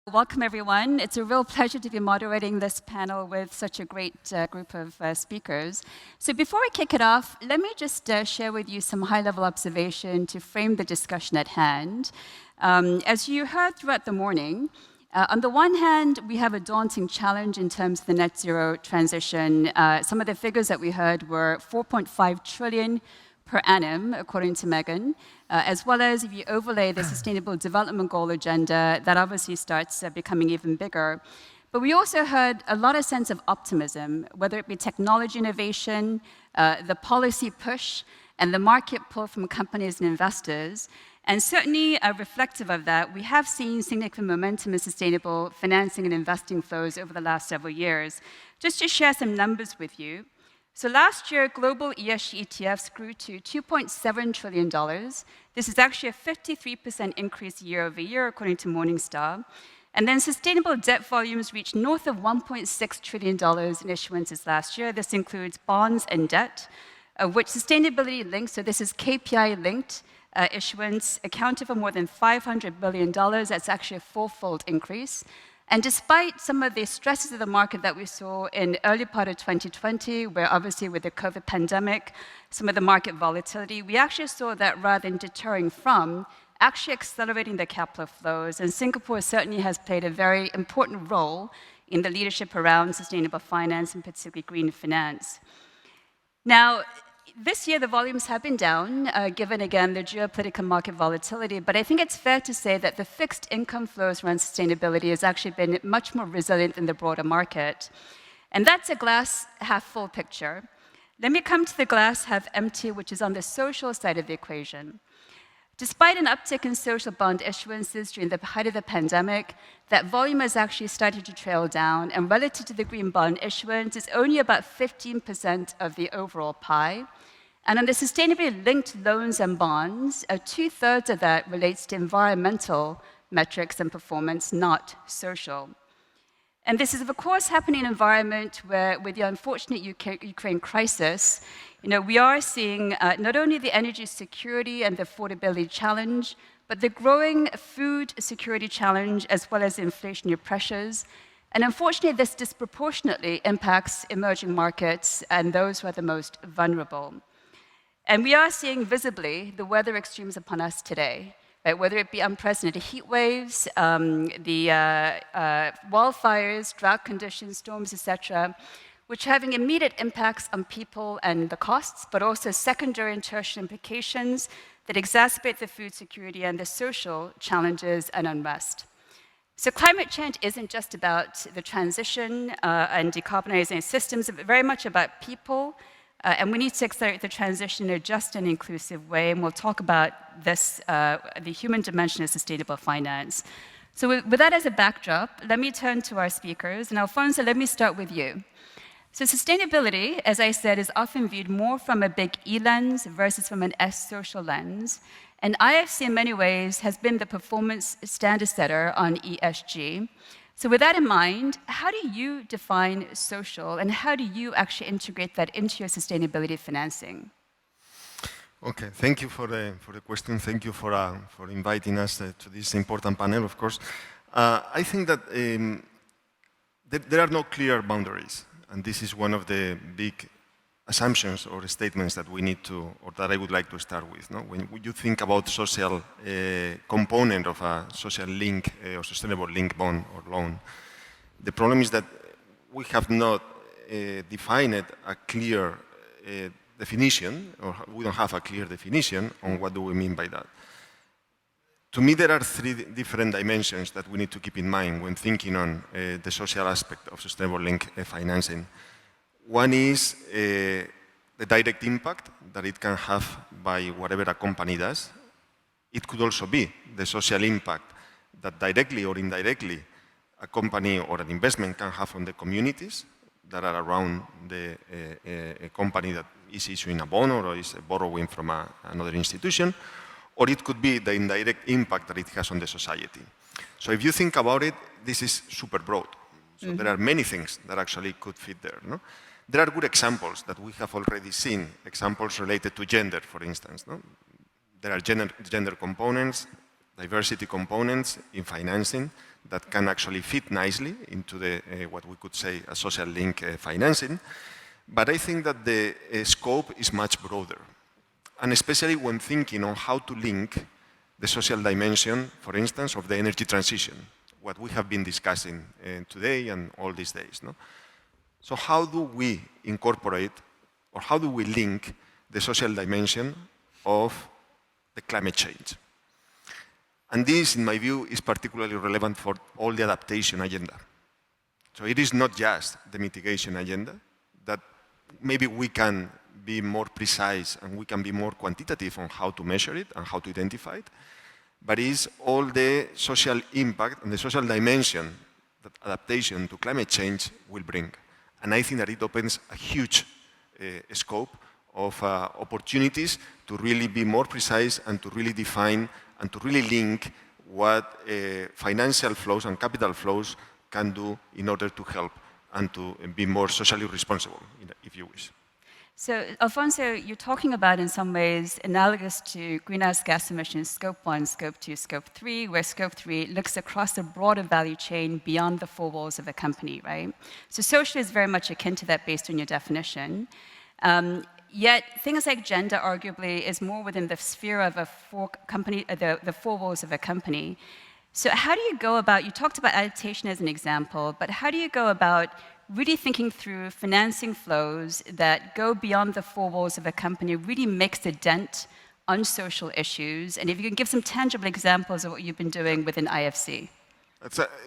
Welcome, everyone. It's a real pleasure to be moderating this panel with such a great group of speakers. So before we kick it off, let me just share with you some high-level observation to frame the discussion at hand. As you heard throughout the morning, on the one hand, we have a daunting challenge in terms of the net zero transition. Some of the figures that we heard were 4.5 trillion per annum, according to Megan, as well as if you overlay the Sustainable Development Goal agenda, that obviously starts becoming even bigger. But we also heard a lot of sense of optimism, whether it be technology innovation, the policy push, and the market pull from companies and investors. And certainly, reflective of that, we have seen significant momentum in sustainable financing and investing flows over the last several years. Just to share some numbers with you, so last year, global ESG ETFs grew to $2.7 trillion. This is actually a 53% increase year over year, according to Morningstar. And then sustainable debt volumes reached north of $1.6 trillion in issuances last year. This includes bonds and debt, which sustainability linked, so this is KPI linked issuance, accounted for more than $500 billion. That's actually a fourfold increase. And despite some of the stresses of the market that we saw in the early part of 2020, where obviously with the COVID pandemic, some of the market volatility, we actually saw that rather than deterring from, actually accelerating the capital flows. And Singapore certainly has played a very important role in the leadership around sustainable finance, and particularly green finance. Now, this year, the volumes have been down, given, again, the geopolitical market volatility. But I think it's fair to say that the fixed income flows around sustainability has actually been much more resilient than the broader market. And that's a glass half full picture. Let me come to the glass half empty, which is on the social side of the equation. Despite an uptick in social bond issuances during the height of the pandemic, that volume has actually started to trail down. And relative to the green bond issuance, it's only about 15% of the overall pie. And on the sustainability linked loans and bonds, 2/3 of that relates to environmental metrics and performance, not social. And this is, of course, happening in an environment where, with the unfortunate Ukraine crisis, we are seeing not only the energy security and the affordability challenge, but the growing food security challenge, as well as inflationary pressures. And unfortunately, this disproportionately impacts emerging markets and those who are the most vulnerable. And we are seeing visibly the weather extremes upon us today, right? Whether it be unprecedented heat waves, the wildfires, drought conditions, storms, etc., which are having immediate impacts on people and the costs, but also secondary and tertiary implications that exacerbate the food security and the social challenges and unrest. So climate change isn't just about the transition and decarbonizing systems, but very much about people. And we need to accelerate the transition in a just and inclusive way. And we'll talk about this, the human dimension of sustainable finance. So with that as a backdrop, let me turn to our speakers. And Alfonso, let me start with you. So sustainability, as I said, is often viewed more from a big E lens versus from an S social lens. And IFC, in many ways, has been the performance standard setter on ESG. So with that in mind, how do you define social, and how do you actually integrate that into your sustainability financing? Okay, thank you for the question. Thank you for inviting us to this important panel, of course. I think that there are no clear boundaries. And this is one of the big assumptions or statements that we need to, or that I would like to start with. No? When you think about social component of a social link or sustainable link bond or loan, the problem is that we have not defined a clear definition, or we don't have a clear definition on what do we mean by that. To me, there are three different dimensions that we need to keep in mind when thinking on the social aspect of sustainable link financing. One is the direct impact that it can have by whatever a company does. It could also be the social impact that directly or indirectly a company or an investment can have on the communities that are around a company that is issuing a bond or is borrowing from another institution. Or it could be the indirect impact that it has on the society. So if you think about it, this is super broad. So there are many things that actually could fit there. No? There are good examples that we have already seen, examples related to gender, for instance. No? There are gender components diversity components in financing that can actually fit nicely into the, what we could say a social link financing. But I think that the scope is much broader. And especially when thinking on how to link the social dimension, for instance, of the energy transition, what we have been discussing today and all these days. No? So how do we incorporate, or how do we link the social dimension of the climate change? And this, in my view, is particularly relevant for all the adaptation agenda. So it is not just the mitigation agenda, that maybe we can be more precise and we can be more quantitative on how to measure it and how to identify it, but it's all the social impact and the social dimension that adaptation to climate change will bring. And I think that it opens a huge scope of opportunities to really be more precise and to really define and to really link what financial flows and capital flows can do in order to help and to be more socially responsible, if you wish. So, Alfonso, you're talking about, in some ways, analogous to greenhouse gas emissions, Scope 1, Scope 2, Scope 3, where Scope 3 looks across a broader value chain beyond the four walls of a company, right? So social is very much akin to that based on your definition. Yet things like gender, arguably, is more within the sphere of the four walls of a company. So how do you go about, you talked about adaptation as an example, but how do you go about really thinking through financing flows that go beyond the four walls of a company, really makes a dent on social issues? And if you can give some tangible examples of what you've been doing within IFC.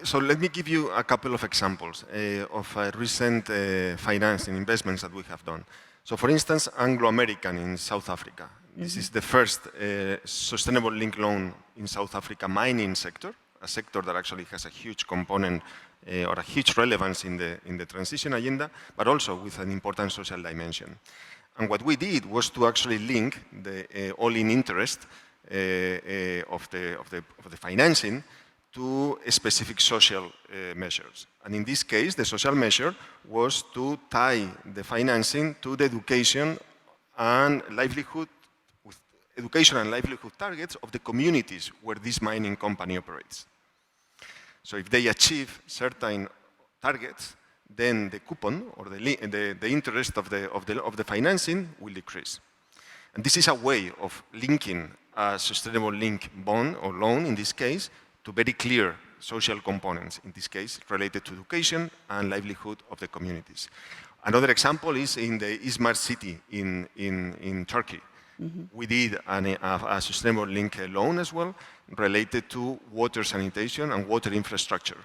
So let me give you a couple of examples of recent financing investments that we have done. So for instance, Anglo-American in South Africa. This is the first sustainable link loan in South Africa mining sector, a sector that actually has a huge component or a huge relevance in the transition agenda, but also with an important social dimension. And what we did was to actually link the all-in interest of the financing to specific social measures. And in this case, the social measure was to tie the financing to the education and livelihood targets of the communities where this mining company operates. So if they achieve certain targets, then the coupon or the interest of the financing will decrease. And this is a way of linking a sustainable link bond or loan, in this case, to very clear social components, in this case, related to education and livelihood of the communities. Another example is in the Izmir city in Turkey. We did a sustainable link loan as well, related to water sanitation and water infrastructure.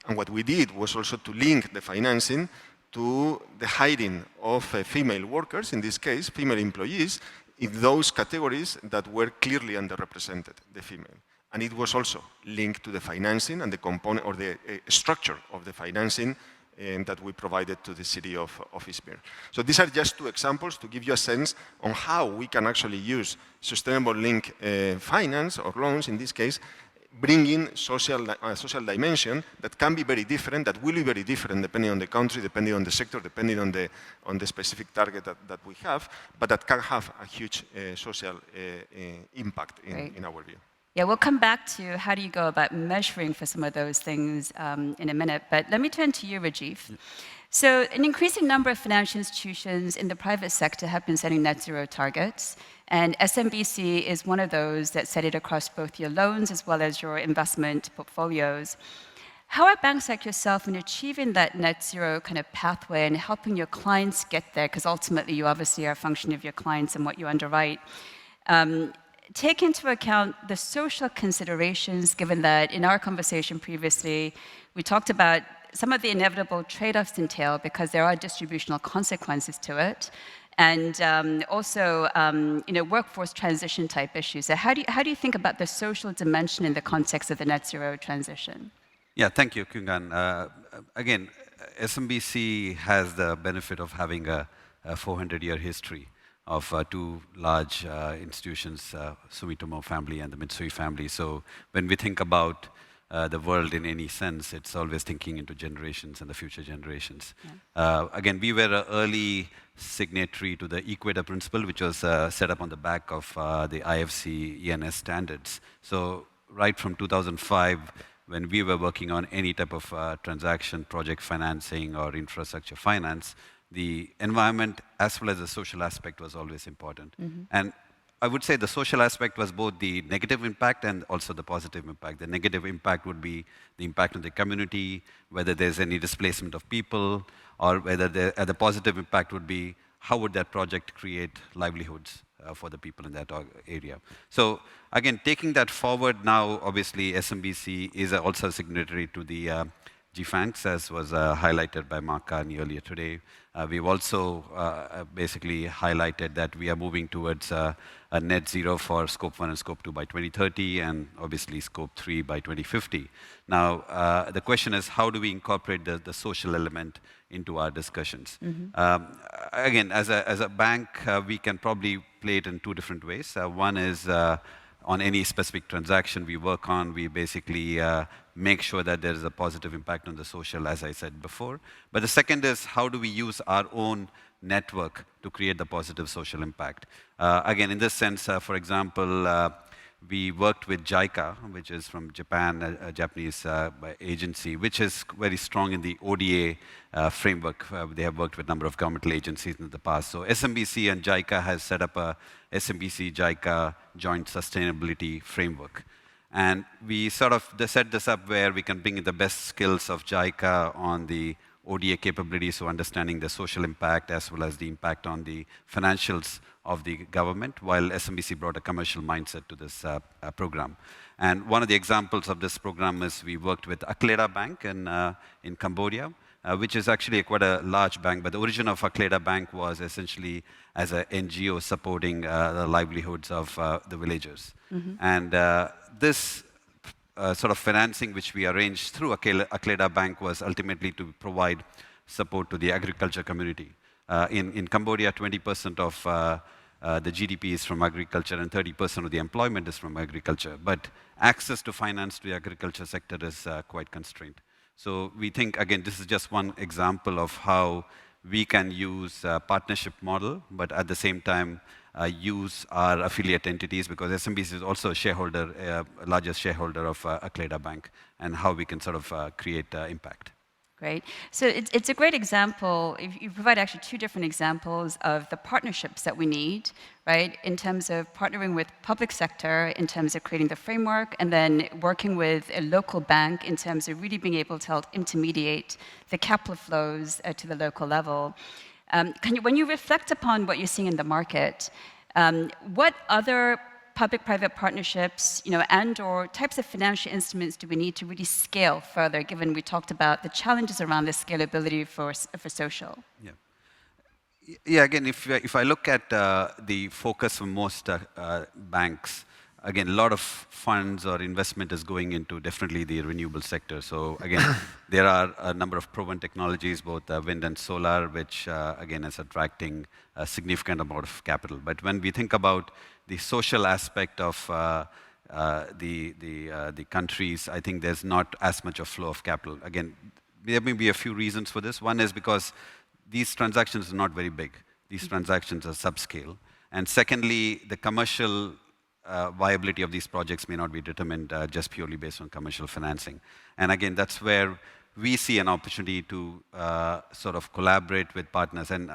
And what we did was also to link the financing to the hiring of female workers, in this case, female employees, in those categories that were clearly underrepresented, the female. And it was also linked to the financing and the component or the structure of the financing that we provided to the city of Izmir. So these are just two examples to give you a sense on how we can actually use sustainable link finance or loans, in this case, bringing social dimension that can be very different, that will be very different depending on the country, depending on the sector, depending on the specific target that we have, but that can have a huge social impact in our view. Yeah, we'll come back to how do you go about measuring for some of those things in a minute, but let me turn to you, Rajeev. So an increasing number of financial institutions in the private sector have been setting net zero targets, and SMBC is one of those that set it across both your loans as well as your investment portfolios. How are banks like yourself in achieving that net zero kind of pathway and helping your clients get there? Because ultimately you obviously are a function of your clients and what you underwrite. Take into account the social considerations, given that in our conversation previously, we talked about some of the inevitable trade-offs entail because there are distributional consequences to it, and also workforce transition type issues. So how do you think about the social dimension in the context of the net zero transition? Yeah, thank you, Kyung-Ah. Again, SMBC has the benefit of having a 400-year history of two large institutions, Sumitomo family and the Mitsui family. So when we think about the world in any sense, it's always thinking into generations and the future generations. Yeah. Again, we were an early signatory to the Equator Principle, which was set up on the back of the IFC ENS standards. So right from 2005, when we were working on any type of transaction, project financing, or infrastructure finance, the environment as well as the social aspect was always important. And I would say the social aspect was both the negative impact and also the positive impact. The negative impact would be the impact on the community, whether there's any displacement of people, or whether the positive impact would be how would that project create livelihoods for the people in that area. So again, taking that forward now, obviously SMBC is also a signatory to the GFANCs, as was highlighted by Mark Carney earlier today. We've also basically highlighted that we are moving towards a net zero for Scope 1 and Scope 2 by 2030, and obviously Scope 3 by 2050. Now, the question is, how do we incorporate the social element into our discussions? Again, as a bank, we can probably play it in two different ways. One is on any specific transaction we work on, we basically make sure that there is a positive impact on the social, as I said before. But the second is, how do we use our own network to create the positive social impact? Again, in this sense, for example, we worked with JICA, which is from Japan, a Japanese agency, which is very strong in the ODA framework. They have worked with a number of governmental agencies in the past. So SMBC and JICA has set up a SMBC-JICA joint sustainability framework. And we sort of set this up where we can bring in the best skills of JICA on the ODA capabilities, so understanding the social impact as well as the impact on the financials of the government, while SMBC brought a commercial mindset to this program. And one of the examples of this program is we worked with Akleda Bank in Cambodia, which is actually quite a large bank, but the origin of Akleda Bank was essentially as an NGO supporting the livelihoods of the villagers. And this sort of financing which we arranged through Akleda Bank was ultimately to provide support to the agriculture community. In Cambodia, 20% of the GDP is from agriculture and 30% of the employment is from agriculture. But access to finance to the agriculture sector is quite constrained. So we think, again, this is just one example of how we can use a partnership model, but at the same time use our affiliate entities, because SMBC is also a shareholder, largest shareholder of Akleda Bank, and how we can sort of create impact. Great. So it's a great example. You provide actually two different examples of the partnerships that we need, right, in terms of partnering with public sector, in terms of creating the framework, and then working with a local bank in terms of really being able to help intermediate the capital flows to the local level. When you reflect upon what you're seeing in the market, what other public-private partnerships, and/or types of financial instruments do we need to really scale further, given we talked about the challenges around the scalability for social? Yeah, again, if I look at the focus of most banks, again, a lot of funds or investment is going into definitely the renewable sector. So again, there are a number of proven technologies, both wind and solar, which again is attracting a significant amount of capital. But when we think about the social aspect of the countries, I think there's not as much of flow of capital. Again, there may be a few reasons for this. One is because these transactions are not very big. These transactions are subscale. And secondly, the commercial viability of these projects may not be determined just purely based on commercial financing. And again, that's where we see an opportunity to sort of collaborate with partners. And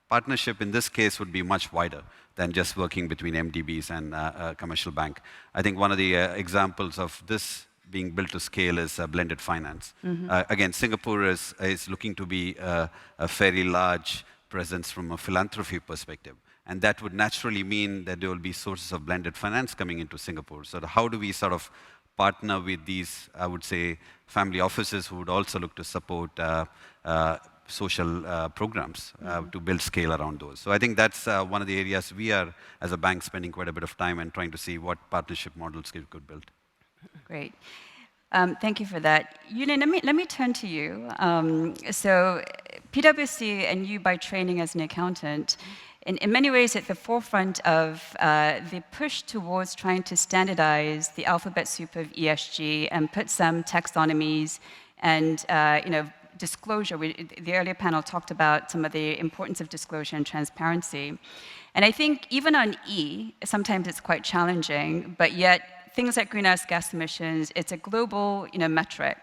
partnership in this case would be much wider than just working between MDBs and a commercial bank. I think one of the examples of this being built to scale is blended finance. Again, Singapore is looking to be a fairly large presence from a philanthropy perspective. And that would naturally mean that there will be sources of blended finance coming into Singapore. So how do we sort of partner with these, I would say, family offices who would also look to support social programs to build scale around those. So I think that's one of the areas we are, as a bank, spending quite a bit of time and trying to see what partnership models we could build. Great. Thank you for that. Eu-Lin, let me turn to you. So PwC and you by training as an accountant, in many ways at the forefront of the push towards trying to standardize the alphabet soup of ESG and put some taxonomies and disclosure. The earlier panel talked about some of the importance of disclosure and transparency. And I think even on E, sometimes it's quite challenging, but yet things like greenhouse gas emissions, it's a global metric.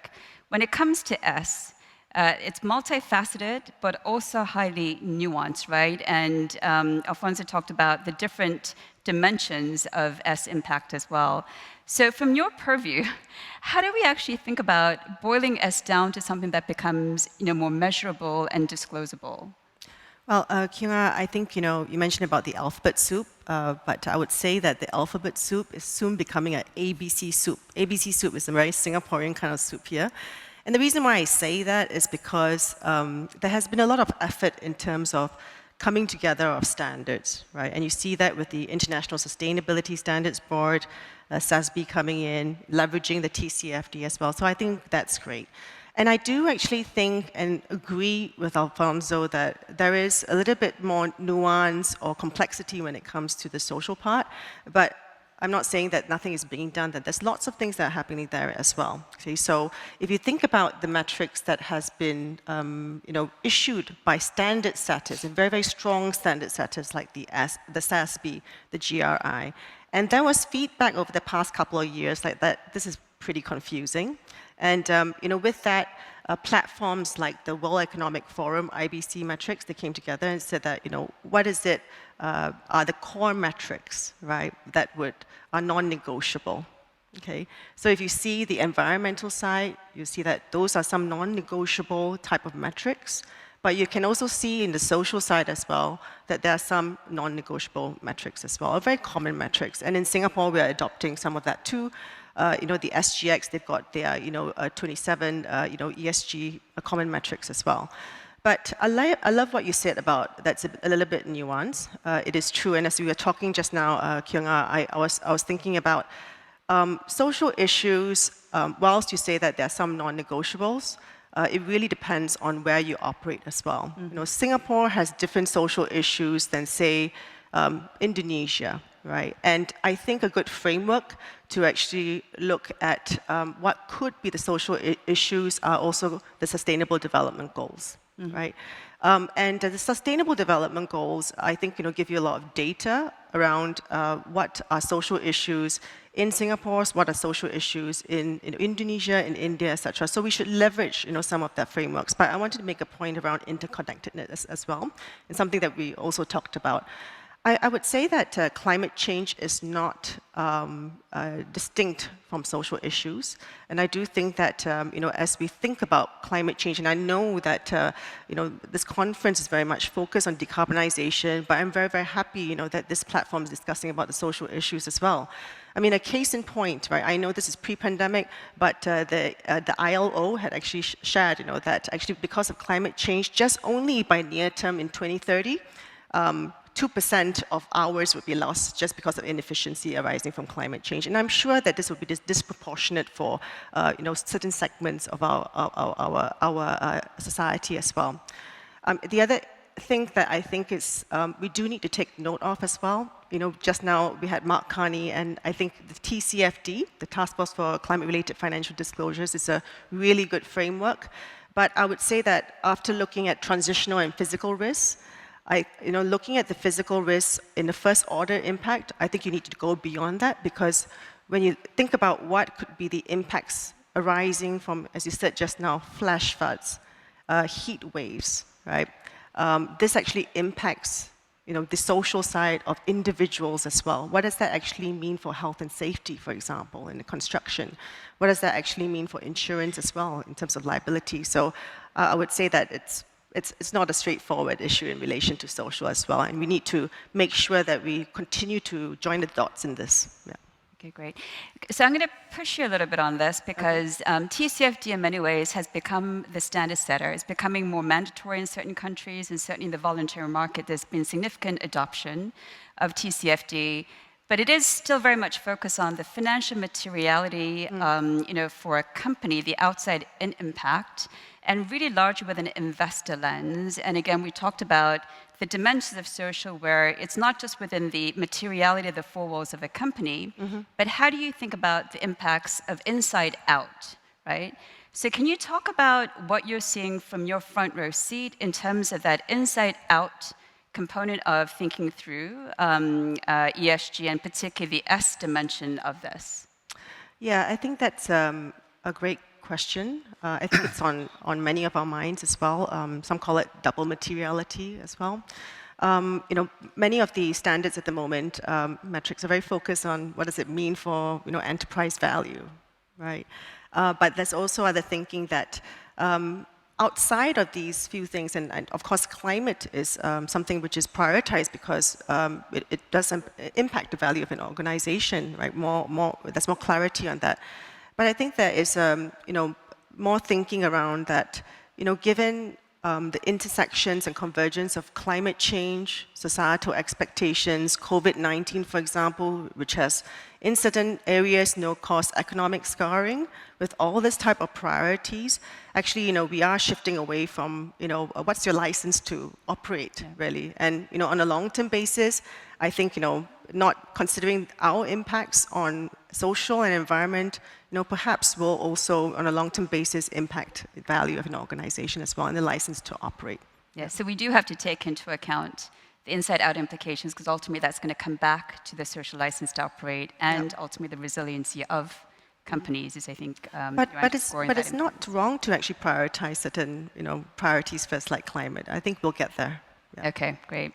When it comes to S, it's multifaceted, but also highly nuanced, right? And Alfonso talked about the different dimensions of S impact as well. So from your purview, how do we actually think about boiling S down to something that becomes more measurable and disclosable? Well, Kyung-Ah, I think you mentioned about the alphabet soup, but I would say that the alphabet soup is soon becoming an ABC soup. ABC soup is a very Singaporean kind of soup here. And the reason why I say that is because there has been a lot of effort in terms of coming together of standards, right? And you see that with the International Sustainability Standards Board, SASB coming in, leveraging the TCFD as well. So I think that's great. And I do actually think and agree with Alfonso that there is a little bit more nuance or complexity when it comes to the social part, but I'm not saying that nothing is being done, that there's lots of things that are happening there as well. Okay, so if you think about the metrics that has been issued by standard setters, and very, very strong standard setters like the SASB, the GRI, and there was feedback over the past couple of years like that this is pretty confusing. And with that, platforms like the World Economic Forum, IBC metrics, they came together and said that, what is it, are the core metrics, right, that are non-negotiable, okay? So if you see the environmental side, you see that those are some non-negotiable type of metrics, but you can also see in the social side as well that there are some non-negotiable metrics as well, very common metrics. And in Singapore, we are adopting some of that too. The SGX, they've got their, 27, ESG common metrics as well. But I love what you said about that's a little bit nuanced. It is true, and as we were talking just now, Kyung-Ah, I was thinking about social issues. Whilst you say that there are some non-negotiables, it really depends on where you operate as well. Mm-hmm. Singapore has different social issues than, say, Indonesia, right? And I think a good framework to actually look at what could be the social issues are also the Sustainable Development Goals, mm-hmm. right? And the Sustainable Development Goals, I think, give you a lot of data around what are social issues in Singapore, what are social issues in Indonesia, in India, etc. So we should leverage, some of that frameworks. But I wanted to make a point around interconnectedness as well, and something that we also talked about. I would say that climate change is not distinct from social issues, and I do think that as we think about climate change, and I know that this conference is very much focused on decarbonization, but I'm very, very happy that this platform is discussing about the social issues as well. I mean, a case in point, right? I know this is pre-pandemic, but the ILO had actually shared, that actually because of climate change, just only by near term in 2030. 2% of hours would be lost just because of inefficiency arising from climate change. And I'm sure that this will be disproportionate for certain segments of our society as well. The other thing that I think is we do need to take note of as well, just now we had Mark Carney, and I think the TCFD, the Task Force for Climate-Related Financial Disclosures, is a really good framework. But I would say that after looking at transitional and physical risks, looking at the physical risks in the first order impact, I think you need to go beyond that, because when you think about what could be the impacts arising from, as you said just now, flash floods, heat waves, right? This actually impacts, the social side of individuals as well. What does that actually mean for health and safety, for example, in the construction? What does that actually mean for insurance as well in terms of liability? So I would say that it's not a straightforward issue in relation to social as well, and we need to make sure that we continue to join the dots in this. Yeah. Okay, great. So I'm going to push you a little bit on this, because TCFD in many ways has become the standard setter. It's becoming more mandatory in certain countries, and certainly in the voluntary market there's been significant adoption of TCFD. But it is still very much focused on the financial materiality, for a company, the outside-in impact, and really largely with an investor lens. And again, we talked about the dimensions of social, where it's not just within the materiality of the four walls of a company, but how do you think about the impacts of inside out, right? So can you talk about what you're seeing from your front row seat in terms of that inside out component of thinking through ESG, and particularly the S dimension of this? Yeah, I think that's a great question. I think it's on many of our minds as well. Some call it double materiality as well. You know, many of the standards at the moment, metrics are very focused on what does it mean for, you know, enterprise value, right? But there's also other thinking that outside of these few things, and of course climate is something which is prioritized because it does impact the value of an organization, right? There's more clarity on that. But I think there is, you know, more thinking around that, you know, given the intersections and convergence of climate change, societal expectations, COVID-19, for example, which has in certain areas caused economic scarring. With all this type of priorities, actually, you know, we are shifting away from, you know, what's your license to operate, really? And, you know, on a long-term basis, I think, you know, not considering our impacts on social and environment, you know, perhaps will also, on a long-term basis, impact the value of an organization as well and the license to operate. Yeah, so we do have to take into account the inside-out implications, because ultimately that's going to come back to the social license to operate and ultimately the resiliency of companies is, I think, but it's not wrong to actually prioritize certain, you know, priorities first, like climate. I think we'll get there. Yeah. Okay, great.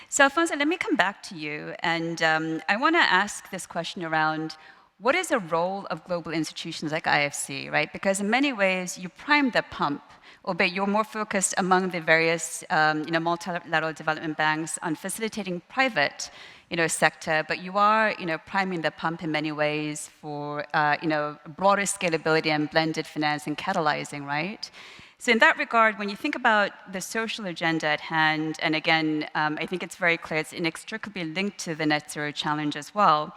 So Alfonso, let me come back to you, and I want to ask this question around what is the role of global institutions like IFC, right? Because in many ways, you prime the pump, albeit you're more focused among the various, you know, multilateral development banks on facilitating private, you know, sector, but you are, you know, priming the pump in many ways for, you know, broader scalability and blended finance and catalyzing, right? So in that regard, when you think about the social agenda at hand, and again, I think it's very clear it's inextricably linked to the net zero challenge as well,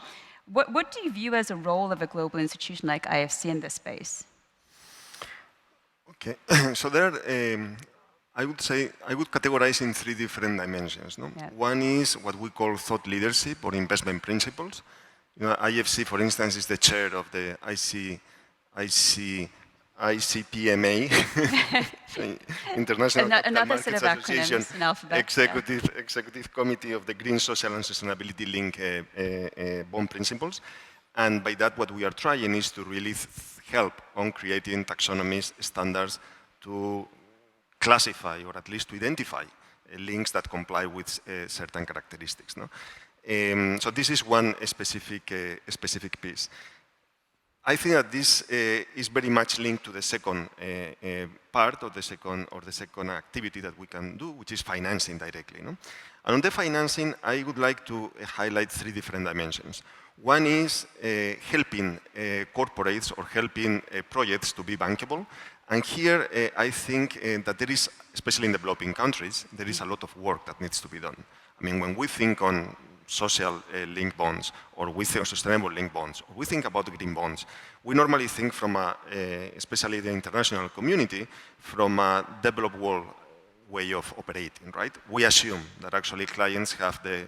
what do you view as a role of a global institution like IFC in this space? Okay, so there, I would say, I would categorize in three different dimensions. No? Yeah. One is what we call thought leadership or investment principles. You know, IFC, for instance, is the chair of the ICPMA, International Capital Markets Association, Executive Committee of the Green, Social and Sustainability Link Bond Principles. And by that, what we are trying is to really help on creating taxonomies, standards to classify or at least to identify links that comply with certain characteristics. No? So this is one specific piece. I think that this is very much linked to the second part of the second activity that we can do, which is financing directly. No? And on the financing, I would like to highlight three different dimensions. One is helping corporates or helping projects to be bankable. And here, I think that there is, especially in developing countries, there is a lot of work that needs to be done. I mean, when we think on social linked bonds, or we think sustainable linked bonds, or we think about green bonds, we normally think from, especially the international community, from a developed world way of operating, right? We assume that actually clients have the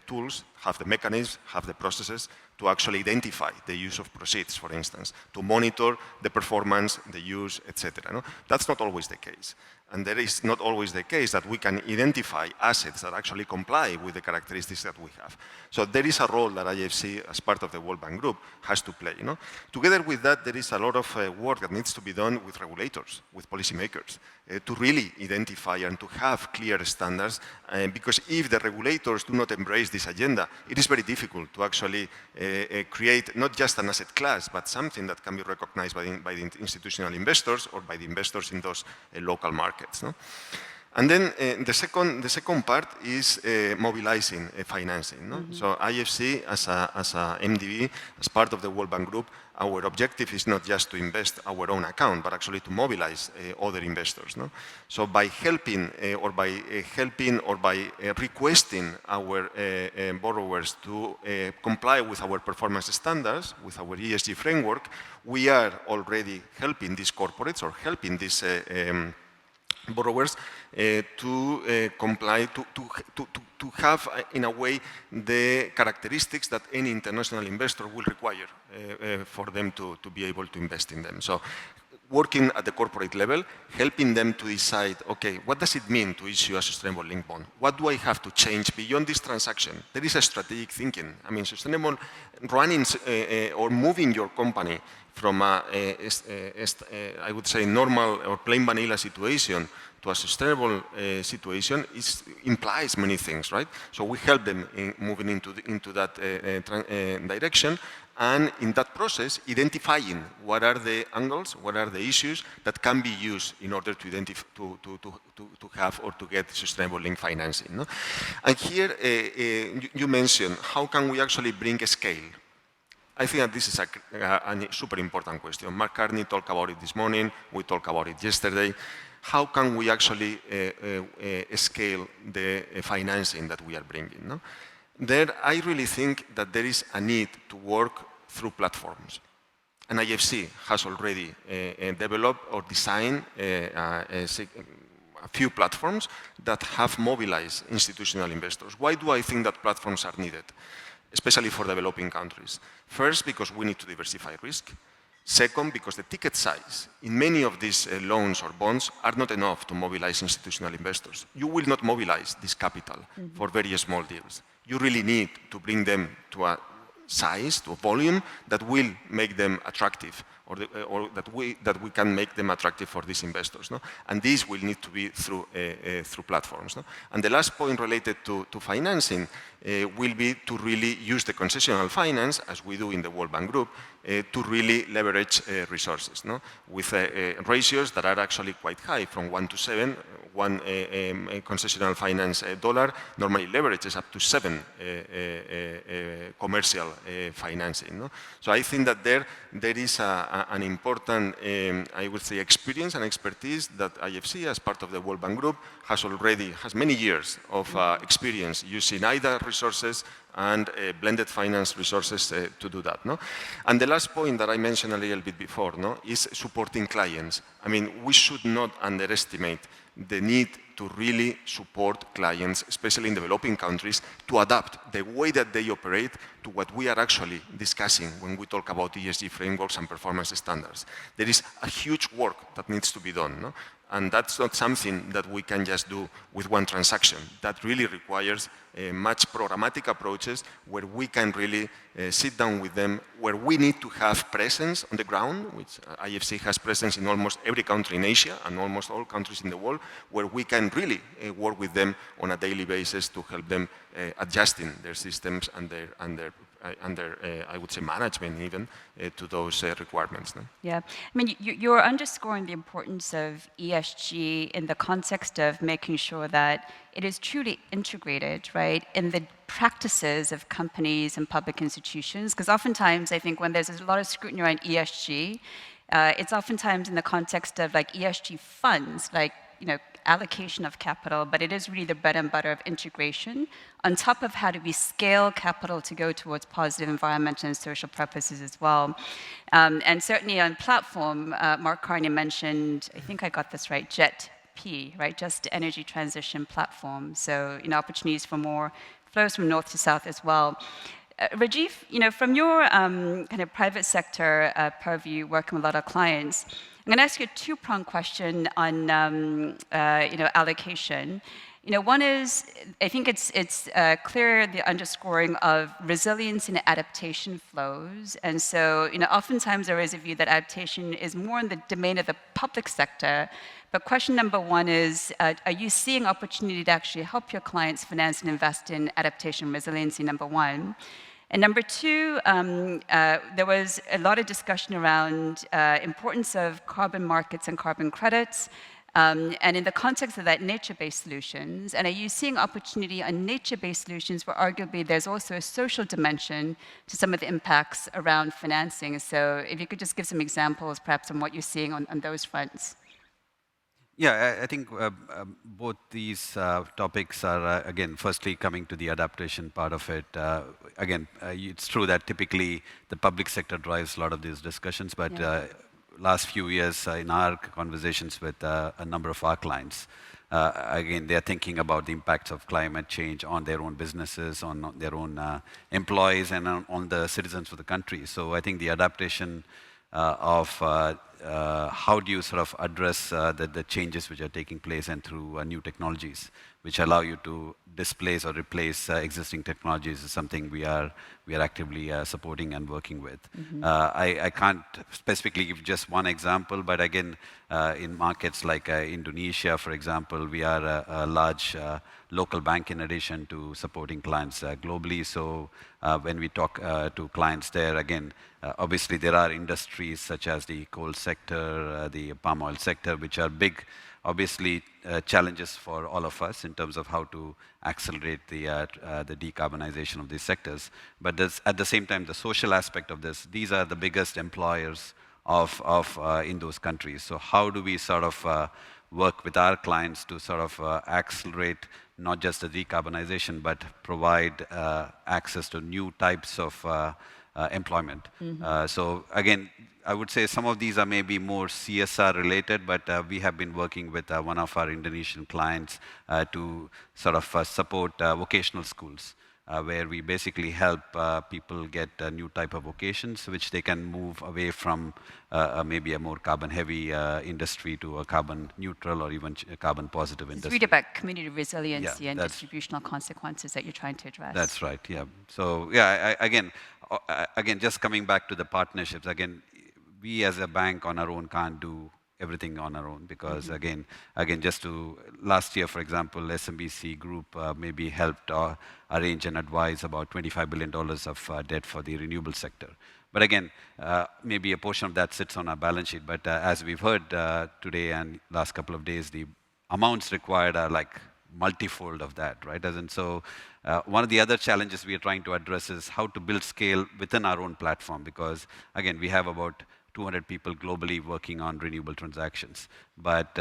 tools, have the mechanisms, have the processes to actually identify the use of proceeds, for instance, to monitor the performance, the use, etc. No? That's not always the case. And there is not always the case that we can identify assets that actually comply with the characteristics that we have. So there is a role that IFC, as part of the World Bank Group, has to play. You know? Together with that, there is a lot of work that needs to be done with regulators, with policymakers, to really identify and to have clear standards, because if the regulators do not embrace this agenda, it is very difficult to actually create not just an asset class, but something that can be recognized by the institutional investors or by the investors in those local markets. No? And then the second part is mobilizing financing. No? So IFC, as a MDB, as part of the World Bank Group, our objective is not just to invest our own account, but actually to mobilize other investors. No? So by helping or by requesting our borrowers to comply with our performance standards, with our ESG framework, we are already helping these corporates or helping these borrowers to comply, to have, in a way, the characteristics that any international investor will require for them to be able to invest in them. So working at the corporate level, helping them to decide, okay, what does it mean to issue a sustainable linked bond? What do I have to change beyond this transaction? There is a strategic thinking. I mean, sustainable running or moving your company from I would say, normal or plain vanilla situation to a sustainable situation implies many things, right? So we help them in moving into that direction, and in that process, identifying what are the angles, what are the issues that can be used in order to identify, to have or to get sustainable linked financing. No? And here, you mentioned, how can we actually bring a scale? I think that this is a super important question. Mark Carney talked about it this morning. We talked about it yesterday. How can we actually scale the financing that we are bringing? No? There, I really think that there is a need to work through platforms. And IFC has already developed or designed a few platforms that have mobilized institutional investors. Why do I think that platforms are needed? Especially for developing countries. First, because we need to diversify risk. Second, because the ticket size in many of these loans or bonds are not enough to mobilize institutional investors. You will not mobilize this capital for very small deals. You really need to bring them to a size, to a volume that will make them attractive, or that we can make them attractive for these investors. No? And this will need to be through platforms. No? And the last point related to financing will be to really use the concessional finance, as we do in the World Bank Group, to really leverage resources, no? With ratios that are actually quite high, from 1 to 7. One concessional finance dollar normally leverages up to 7 commercial financing. No? So I think that there is an important, I would say, experience and expertise that IFC, as part of the World Bank Group, has many years of experience using either resources and blended finance resources to do that. No? And the last point that I mentioned a little bit before, no, is supporting clients. I mean, we should not underestimate the need to really support clients, especially in developing countries, to adapt the way that they operate to what we are actually discussing when we talk about ESG frameworks and performance standards. There is a huge work that needs to be done. No? And that's not something that we can just do with one transaction. That really requires much programmatic approaches where we can really sit down with them, where we need to have presence on the ground, which IFC has presence in almost every country in Asia and almost all countries in the world, where we can really work with them on a daily basis to help them adjusting their systems and their I would say, management even to those requirements. No? Yeah, I mean, you're underscoring the importance of ESG in the context of making sure that it is truly integrated, right, in the practices of companies and public institutions. Because oftentimes, I think when there's a lot of scrutiny around ESG, it's oftentimes in the context of like ESG funds, like, you know, allocation of capital, but it is really the bread and butter of integration on top of how do we scale capital to go towards positive environmental and social purposes as well. And certainly on platform, Mark Carney mentioned, I think I got this right, JET-P, right, Just Energy Transition Platform. So, you know, opportunities for more flows from north to south as well. Rajeev, you know, from your kind of private sector purview, working with a lot of clients, I'm going to ask you a two-pronged question on, you know, allocation. You know, one is, I think it's clear the underscoring of resilience in adaptation flows. And so, you know, oftentimes there is a view that adaptation is more in the domain of the public sector. But question number one is, are you seeing opportunity to actually help your clients finance and invest in adaptation and resiliency, number one? And number two, there was a lot of discussion around importance of carbon markets and carbon credits, and in the context of that, nature-based solutions. And are you seeing opportunity on nature-based solutions where arguably there's also a social dimension to some of the impacts around financing? So if you could just give some examples, perhaps, on what you're seeing on those fronts. Yeah, I think both these topics are, again, firstly coming to the adaptation part of it. Again, it's true that typically the public sector drives a lot of these discussions, but last few years in our conversations with a number of our clients, again, they're thinking about the impacts of climate change on their own businesses, on their own employees, and on the citizens of the country. So I think the adaptation of how do you sort of address the changes which are taking place and through new technologies which allow you to displace or replace existing technologies is something we are actively supporting and working with. I can't specifically give just one example, but again, in markets like Indonesia, for example, we are a large local bank in addition to supporting clients globally. So when we talk to clients there, again, obviously there are industries such as the coal sector, the palm oil sector, which are big, obviously, challenges for all of us in terms of how to accelerate the decarbonization of these sectors. But at the same time, the social aspect of this, these are the biggest employers in those countries. So how do we sort of work with our clients to sort of accelerate not just the decarbonization, but provide access to new types of employment. So again, I would say some of these are maybe more CSR related, but we have been working with one of our Indonesian clients to sort of support vocational schools, where we basically help people get a new type of vocations, which they can move away from maybe a more carbon-heavy industry to a carbon-neutral or even carbon-positive industry. It's really about community resiliency and that's distributional consequences that you're trying to address. That's right, yeah. So, yeah, again, just coming back to the partnerships, again, we as a bank on our own can't do everything on our own because again, last year, for example, SMBC Group maybe helped arrange and advise about $25 billion of debt for the renewable sector. But again, maybe a portion of that sits on our balance sheet. But as we've heard today and last couple of days, the amounts required are like multifold of that, right? And so one of the other challenges we are trying to address is how to build scale within our own platform because, again, we have about 200 people globally working on renewable transactions. But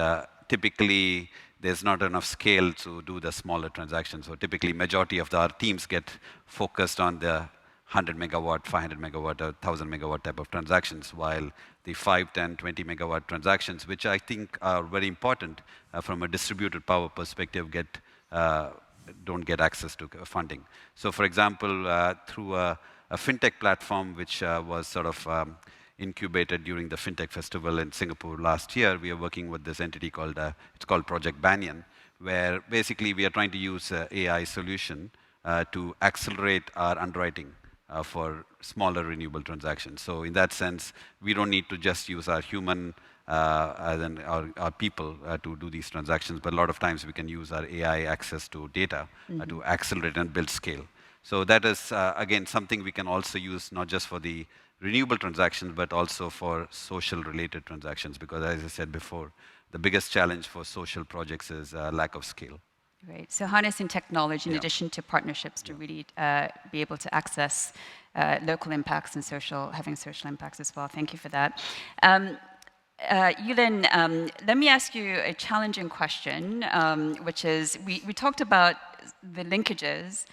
typically, there's not enough scale to do the smaller transactions. So typically, majority of our teams get focused on the 100 megawatt, 500 megawatt, or 1,000 megawatt type of transactions, while the 5, 10, 20 megawatt transactions, which I think are very important from a distributed power perspective, don't get access to funding. So for example, through a fintech platform, which was sort of incubated during the FinTech Festival in Singapore last year, we are working with this entity called, it's called Project Banyan, where basically we are trying to use AI solution to accelerate our underwriting for smaller renewable transactions. So in that sense, we don't need to just use our human, our people to do these transactions, but a lot of times we can use our AI access to data to accelerate and build scale. So that is, again, something we can also use not just for the renewable transactions, but also for social-related transactions, because as I said before, the biggest challenge for social projects is lack of scale. Right. So harnessing technology in addition to partnerships to really be able to access local impacts and having social impacts as well. Thank you for that. Eu-Lin, let me ask you a challenging question, which is, we talked about the linkages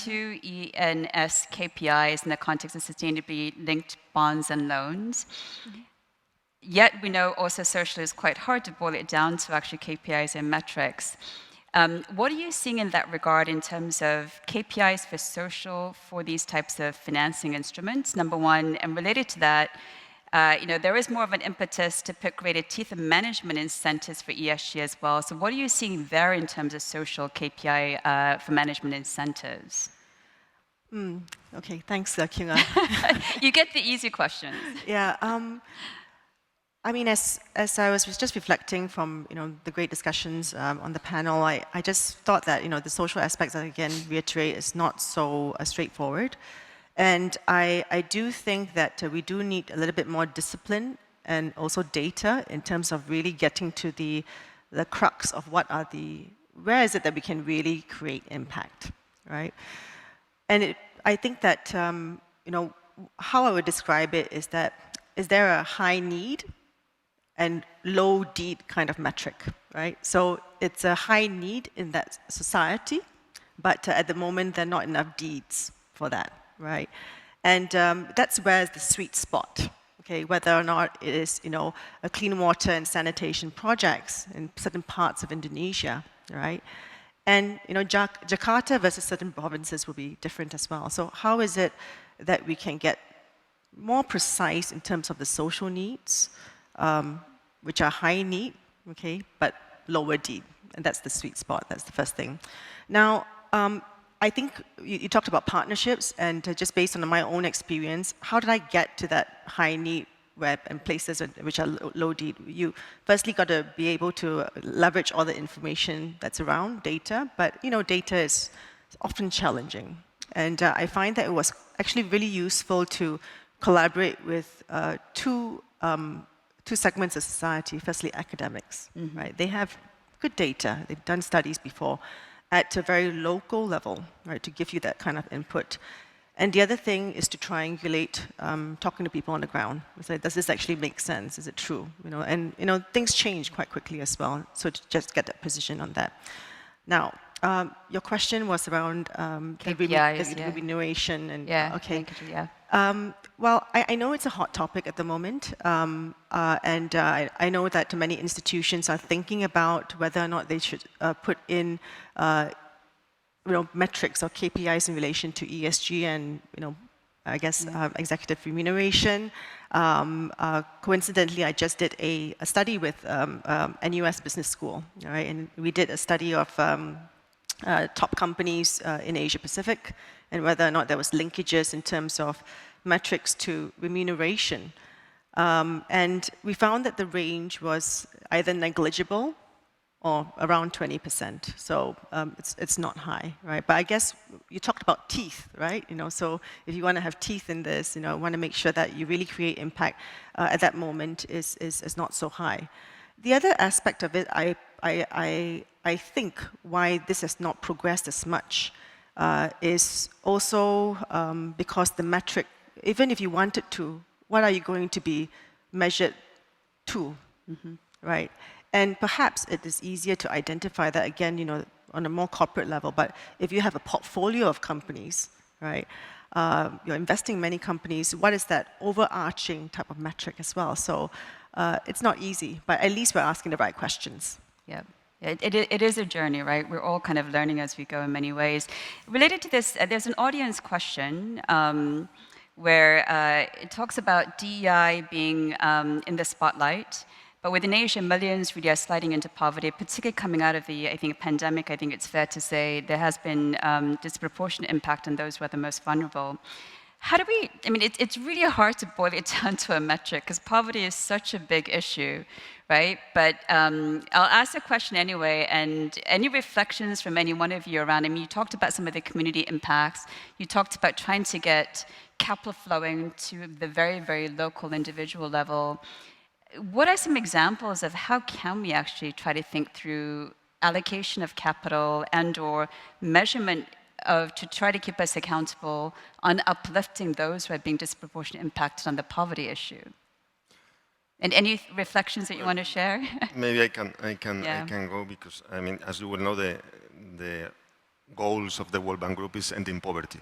to ENS KPIs in the context of sustainably linked bonds and loans. Yet we know also socially is quite hard to boil it down to actually KPIs and metrics. What are you seeing in that regard in terms of KPIs for social for these types of financing instruments, number one, and related to that, there is more of an impetus to put greater teeth in management incentives for ESG as well. So what are you seeing there in terms of social KPI for management incentives? Okay, thanks, Kyung-Ah. You get the easy questions. Yeah, I mean, as I was just reflecting from the great discussions on the panel, I just thought that the social aspects, again, reiterate, is not so straightforward. And I do think that we do need a little bit more discipline and also data in terms of really getting to the crux of where is it that we can really create impact, right? And I think that, how I would describe it is that, is there a high need and low deed kind of metric, right? So it's a high need in that society, but at the moment, there are not enough deeds for that. Right, and that's where the sweet spot. Okay, whether or not it is a clean water and sanitation projects in certain parts of Indonesia, right, and Jakarta versus certain provinces will be different as well. So how is it that we can get more precise in terms of the social needs, which are high need, okay, but lower deed. And that's the sweet spot. That's the first thing. Now, I think you talked about partnerships, and just based on my own experience, how did I get to that high need web and places which are low deed? You firstly got to be able to leverage all the information that's around, data, but data is often challenging. And I find that it was actually really useful to collaborate with two segments of society. Firstly, academics, right? They have good data. They've done studies before at a very local level, right, to give you that kind of input. And the other thing is to triangulate, talking to people on the ground. So does this actually make sense? Is it true? And things change quite quickly as well. So to just get that position on that. Now, your question was around KPIs, the remuneration and okay. Well, I know it's a hot topic at the moment, and I know that many institutions are thinking about whether or not they should put in metrics or KPIs in relation to ESG and I guess executive remuneration. Coincidentally, I just did a study with NUS Business School, right? And we did a study of top companies in Asia Pacific and whether or not there was linkages in terms of metrics to remuneration. And we found that the range was either negligible or around 20%. So it's not high, right? But I guess you talked about teeth, right? So if you want to have teeth in this, want to make sure that you really create impact at that moment is not so high. The other aspect of it, I think why this has not progressed as much is also because the metric, even if you wanted to, what are you going to be measured to, right? And perhaps it is easier to identify that, again, on a more corporate level. But if you have a portfolio of companies, right, you're investing in many companies, what is that overarching type of metric as well? So it's not easy, but at least we're asking the right questions. Yeah. It is a journey, right? We're all kind of learning as we go in many ways. Related to this, there's an audience question where it talks about DEI being in the spotlight. But within Asia, millions really are sliding into poverty, particularly coming out of the, pandemic. I think it's fair to say there has been disproportionate impact on those who are the most vulnerable. How do we, it's really hard to boil it down to a metric because poverty is such a big issue, right? But I'll ask the question anyway, and any reflections from any one of you around, you talked about some of the community impacts. You talked about trying to get capital flowing to the very, very local individual level. What are some examples of how can we actually try to think through allocation of capital and or measurement to try to keep us accountable on uplifting those who are being disproportionately impacted on the poverty issue? And any reflections that you want to share? Maybe I can go because as you will know, the goals of the World Bank Group is ending poverty.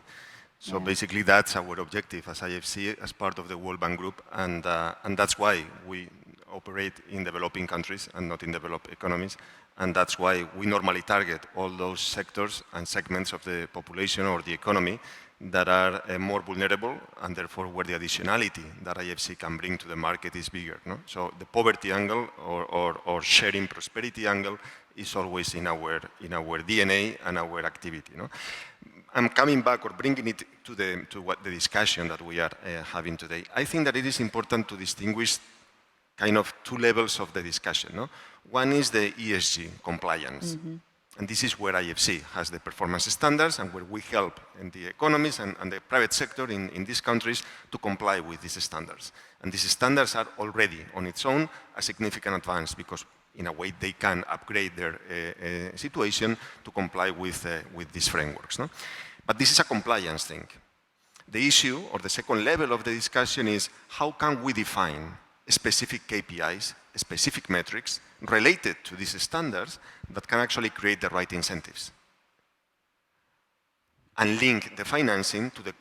So basically, that's our objective as IFC, as part of the World Bank Group, and that's why we operate in developing countries and not in developed economies, and that's why we normally target all those sectors and segments of the population or the economy that are more vulnerable, and therefore where the additionality that IFC can bring to the market is bigger. No? So the poverty angle or sharing prosperity angle is always in our DNA and our activity. No? I'm coming back or bringing it to what the discussion that we are having today. I think that it is important to distinguish kind of two levels of the discussion. No? One is the ESG compliance. And this is where IFC has the performance standards and where we help in the economies and the private sector in these countries to comply with these standards. And these standards are already on its own a significant advance because in a way they can upgrade their situation to comply with these frameworks. No? But this is a compliance thing. The issue or the second level of the discussion is how can we define specific KPIs, specific metrics related to these standards that can actually create the right incentives and link the financing to the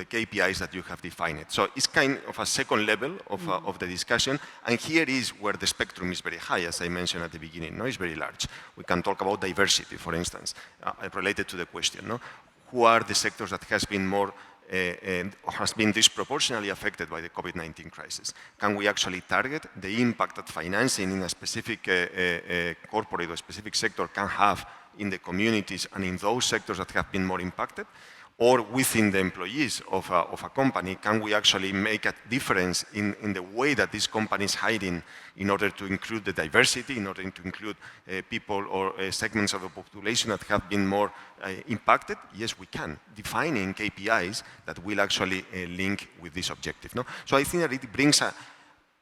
KPIs that you have defined. So it's kind of a second level of the discussion, and here is where the spectrum is very high, as I mentioned at the beginning. No, it's very large. We can talk about diversity, for instance, related to the question. No? Who are the sectors that has been more has been disproportionately affected by the COVID-19 crisis? Can we actually target the impact that financing in a specific corporate or specific sector can have in the communities and in those sectors that have been more impacted? Or within the employees of a company, can we actually make a difference in the way that this company is hiring in order to include the diversity, in order to include people or segments of the population that have been more impacted? Yes, we can, defining KPIs that will actually link with this objective. No? So I think that it brings a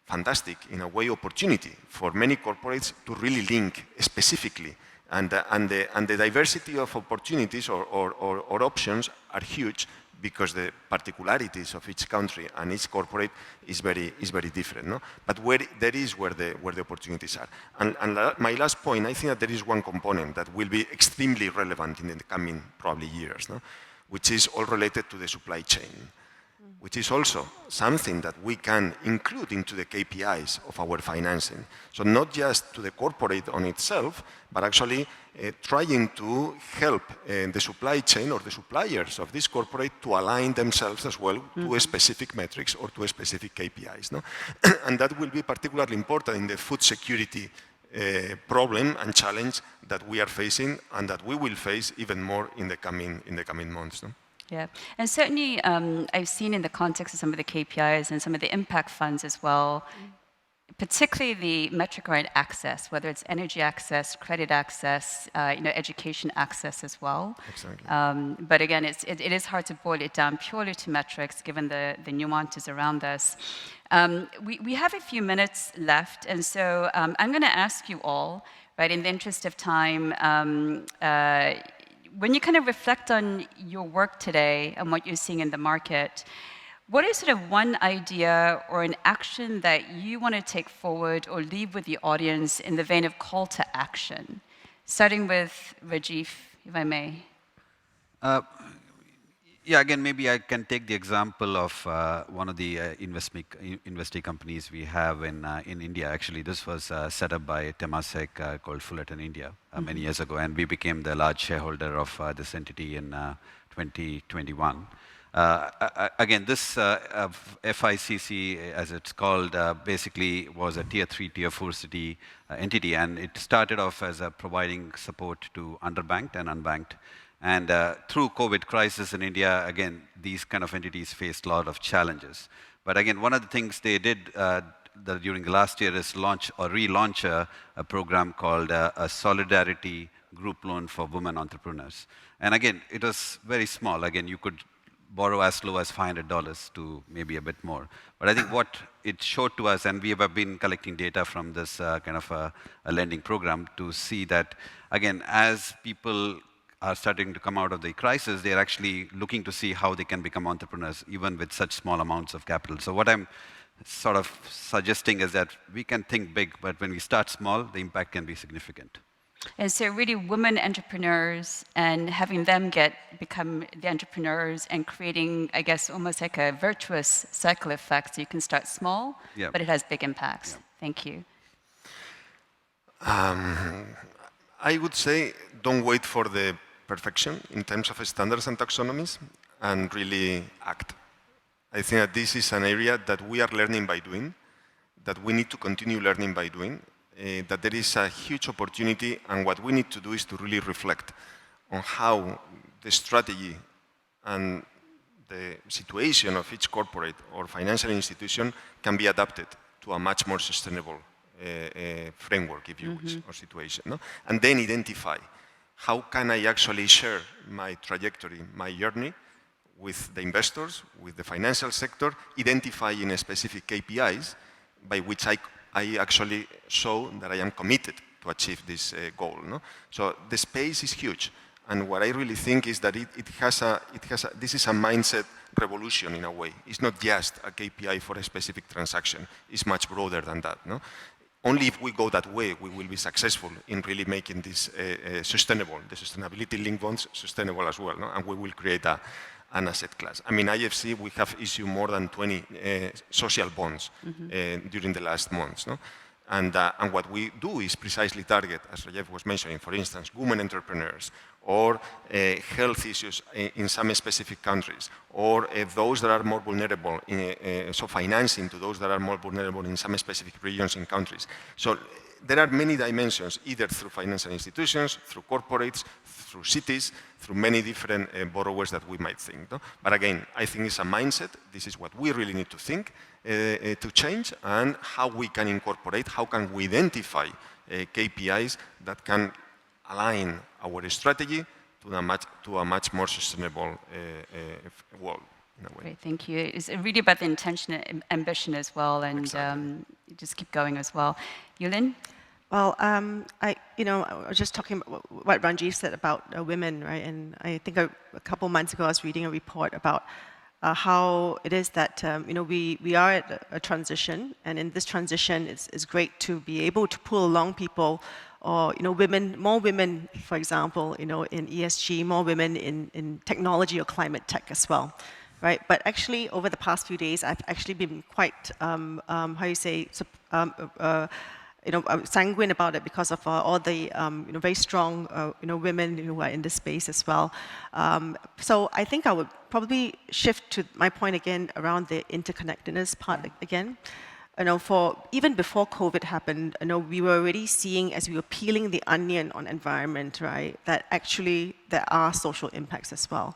fantastic, in a way, opportunity for many corporates to really link specifically. And the diversity of opportunities or options are huge because the particularities of each country and each corporate is very different. No? But where the opportunities are. And my last point, I think that there is one component that will be extremely relevant in the coming probably years, no? Which is all related to the supply chain, which is also something that we can include into the KPIs of our financing. So not just to the corporate on itself, but actually trying to help the supply chain or the suppliers of this corporate to align themselves as well to a specific metrics or to a specific KPIs. No? And that will be particularly important in the food security problem and challenge that we are facing and that we will face even more in the coming months. No? Yeah, and certainly I've seen in the context of some of the KPIs and some of the impact funds as well, particularly the metric around access, whether it's energy access, credit access, education access as well. Exactly. But again, it is hard to boil it down purely to metrics given the nuances around this. We have a few minutes left, and so I'm going to ask you all, right, in the interest of time, when you kind of reflect on your work today and what you're seeing in the market, what is sort of one idea or an action that you want to take forward or leave with the audience in the vein of call to action? Starting with Rajeev, if I may. Yeah, again, maybe I can take the example of one of the investee companies we have in India. Actually, this was set up by Temasek called Fullerton India many years ago, and we became the large shareholder of this entity in 2021. Again, this FICC, as it's called, basically was a tier 3, tier 4 city entity, and it started off as providing support to underbanked and unbanked. And through COVID crisis in India, again, these kind of entities faced a lot of challenges. But again, one of the things they did during the last year is relaunch a program called a Solidarity Group Loan for Women Entrepreneurs. And again, it was very small. Again, you could borrow as low as $500 to maybe a bit more. But I think what it showed to us, and we have been collecting data from this kind of a lending program to see that, again, as people are starting to come out of the crisis, they're actually looking to see how they can become entrepreneurs, even with such small amounts of capital. So what I'm sort of suggesting is that we can think big, but when we start small, the impact can be significant. And so really women entrepreneurs and having them become the entrepreneurs and creating, I guess, almost like a virtuous cycle effect. So you can start small, but it has big impacts. Yeah. Thank you. I would say don't wait for the perfection in terms of standards and taxonomies and really act. I think that this is an area that we are learning by doing, that we need to continue learning by doing, that there is a huge opportunity, and what we need to do is to really reflect on how the strategy and the situation of each corporate or financial institution can be adapted to a much more sustainable framework, if you wish, or situation. No? And then identify how can I actually share my trajectory, my journey with the investors, with the financial sector, identifying specific KPIs by which I actually show that I am committed to achieve this goal. No? So the space is huge. And what I really think is that this is a mindset revolution in a way. It's not just a KPI for a specific transaction. It's much broader than that. No? Only if we go that way, we will be successful in really making this sustainable, the sustainability-linked bonds sustainable as well, no? And we will create an asset class. I mean, IFC, we have issued more than 20 social bonds during the last months. No? And what we do is precisely target, as Rajeev was mentioning, for instance, women entrepreneurs, or health issues in some specific countries, or those that are more vulnerable, so financing to those that are more vulnerable in some specific regions in countries. So there are many dimensions, either through financial institutions, through corporates, through cities, through many different borrowers that we might think. No? But again, I think it's a mindset. This is what we really need to think to change, and how we can incorporate, how can we identify KPIs that can align our strategy to a much more sustainable world. Great, thank you. It's really about the intention and ambition as well, and Exactly. just keep going as well. Eu-Lin? Well, I was just talking about what Rajeev said about women, right? And I think a couple months ago I was reading a report about how it is that we are at a transition, and in this transition, it's great to be able to pull along people, or women, more women, for example, in ESG, more women in technology or climate tech as well, right? But actually, over the past few days, I've actually been quite, sanguine about it because of all the very strong women who are in this space as well. So I think I would probably shift to my point again around the interconnectedness part again. For even before COVID happened, we were already seeing, as we were peeling the onion on environment, right, that actually there are social impacts as well.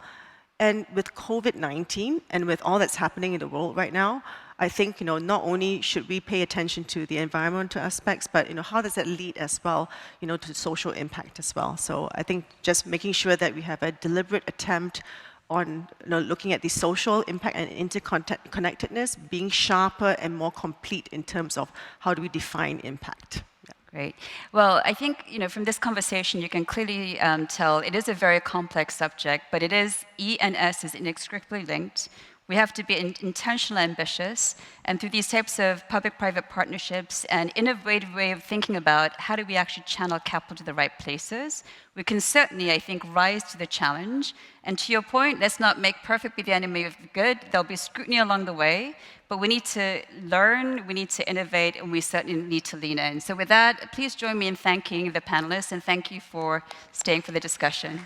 And with COVID-19 and with all that's happening in the world right now, I think not only should we pay attention to the environmental aspects, but how does that lead as well, to social impact as well. So I think just making sure that we have a deliberate attempt on looking at the social impact and interconnectedness, being sharper and more complete in terms of how do we define impact. Yeah. Great. Well, I think from this conversation you can clearly tell it is a very complex subject, but E and S is inextricably linked. We have to be intentional, ambitious, and through these types of public-private partnerships and innovative way of thinking about how do we actually channel capital to the right places, we can certainly, I think, rise to the challenge. And to your point, let's not make perfect be the enemy of the good. There'll be scrutiny along the way, but we need to learn, we need to innovate, and we certainly need to lean in. So with that, please join me in thanking the panelists, and thank you for staying for the discussion.